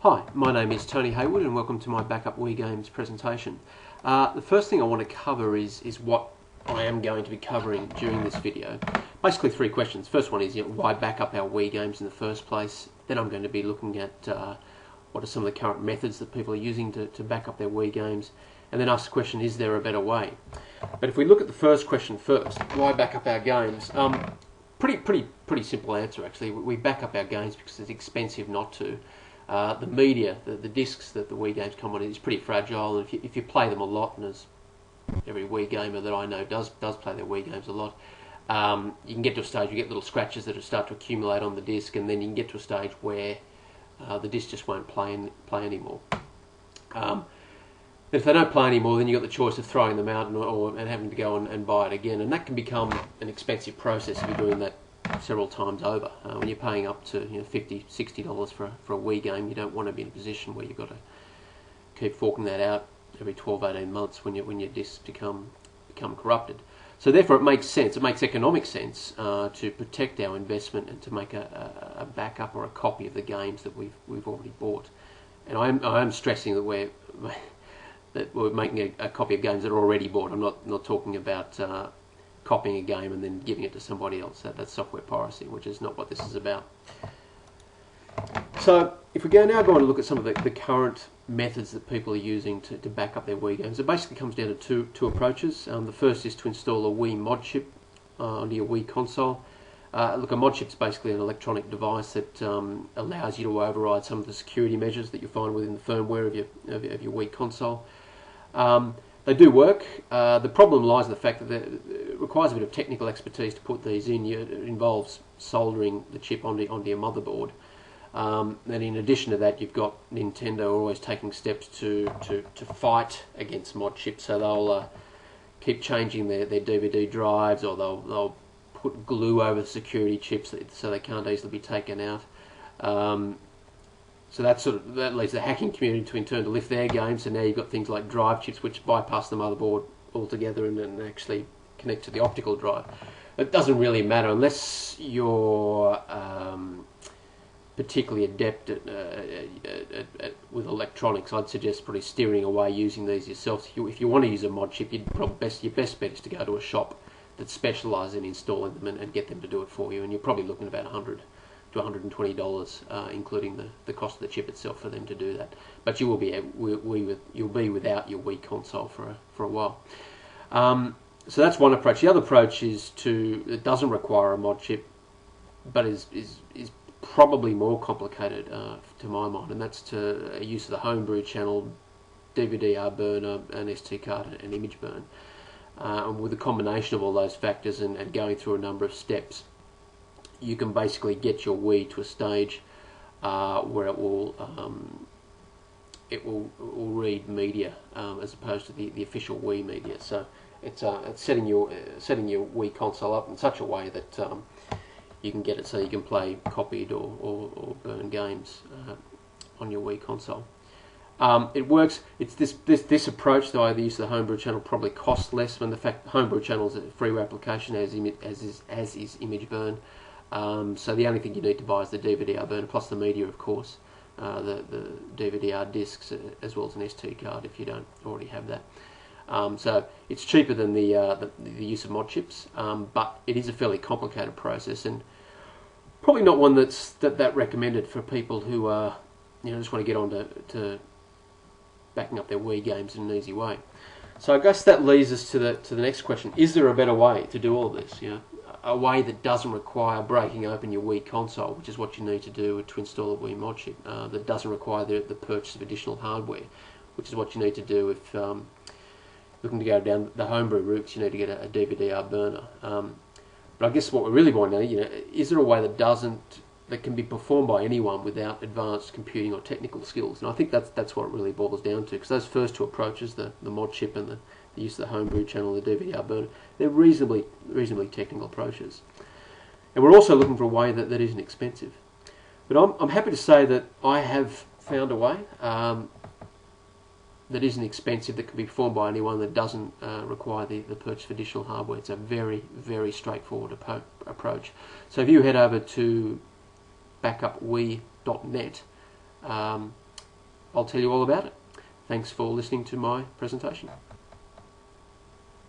Hi, my name is Tony Haywood and welcome to my Backup Wii Games presentation. The first thing I want to cover is what I am going to be covering during this video. Basically three questions. First one is why back up our Wii games in the first place. Then I'm going to be looking at what are some of the current methods that people are using to back up their Wii games. And then ask the question, is there a better way? But if we look at the first question first, why back up our games? Pretty simple answer actually. We back up our games because it's expensive not to. The media, the discs that the Wii games come on is pretty fragile, and if you play them a lot, and as every Wii gamer that I know does play their Wii games a lot, you can get to a stage you get little scratches that start to accumulate on the disc, and then you can get to a stage where the disc just won't play anymore. If they don't play anymore, then you've got the choice of throwing them out and having to go and buy it again, and that can become an expensive process if you're doing that several times over. When you're paying up to $50, $60 for a Wii game, you don't want to be in a position where you've got to keep forking that out every 12-18 months when your discs become corrupted. So therefore it makes sense, it makes economic sense to protect our investment and to make a backup or a copy of the games that we've already bought. And I am stressing that we're making a copy of games that are already bought. I'm not talking about copying a game and then giving it to somebody else. That's software piracy, which is not what this is about. So if we now go on and look at some of the current methods that people are using to back up their Wii games, it basically comes down to two approaches. The first is to install a Wii mod chip onto your Wii console. Look, a mod chip is basically an electronic device that allows you to override some of the security measures that you find within the firmware of your Wii console. They do work. The problem lies in the fact that it requires a bit of technical expertise to put these in. It involves soldering the chip onto your motherboard. And in addition to that, you've got Nintendo always taking steps to fight against mod chips. So they'll keep changing their DVD drives, or they'll put glue over the security chips so they can't easily be taken out. So that leads the hacking community to in turn to lift their games. So now you've got things like drive chips which bypass the motherboard altogether and actually connect to the optical drive. It doesn't really matter unless you're particularly adept with electronics. I'd suggest probably steering away using these yourself. If you want to use a mod chip, your best bet is to go to a shop that specialises in installing them and get them to do it for you. And you're probably looking at about $100 to $120, including the cost of the chip itself for them to do that. But you will be you'll be without your Wii console for a while. So that's one approach. The other approach is it doesn't require a mod chip, but is probably more complicated to my mind, and that's to use of the homebrew channel, DVD burner, an SD card, and image burn. And with a combination of all those factors and going through a number of steps, you can basically get your Wii to a stage where it will read media as opposed to the official Wii media. So it's setting your Wii console up in such a way that you can get it so you can play copied or burn games on your Wii console. It works. It's this approach, though, the use of the homebrew channel probably costs less. When the fact homebrew channel is a freeware application, as is image burn. So the only thing you need to buy is the DVD burner plus the media, of course, the DVD discs as well as an SD card if you don't already have that. So it's cheaper than the use of mod chips, but it is a fairly complicated process and probably not one that's that recommended for people who just want to get on to backing up their Wii games in an easy way. So I guess that leads us to the next question: is there a better way to do all this? A way that doesn't require breaking open your Wii console, which is what you need to do to install a Wii mod chip. That doesn't require the purchase of additional hardware, which is what you need to do if looking to go down the homebrew routes. You need to get a DVD burner. But I guess what we really want to know, is there a way that can be performed by anyone without advanced computing or technical skills? And I think that's what it really boils down to, because those first two approaches, the mod chip and the use of the homebrew channel, the DVD burner, they're reasonably technical approaches. And we're also looking for a way that isn't expensive. But I'm happy to say that I have found a way that isn't expensive, that can be performed by anyone, that doesn't require the purchase of additional hardware. It's a very, very straightforward approach. So if you head over to backupwii.net, I'll tell you all about it. Thanks for listening to my presentation.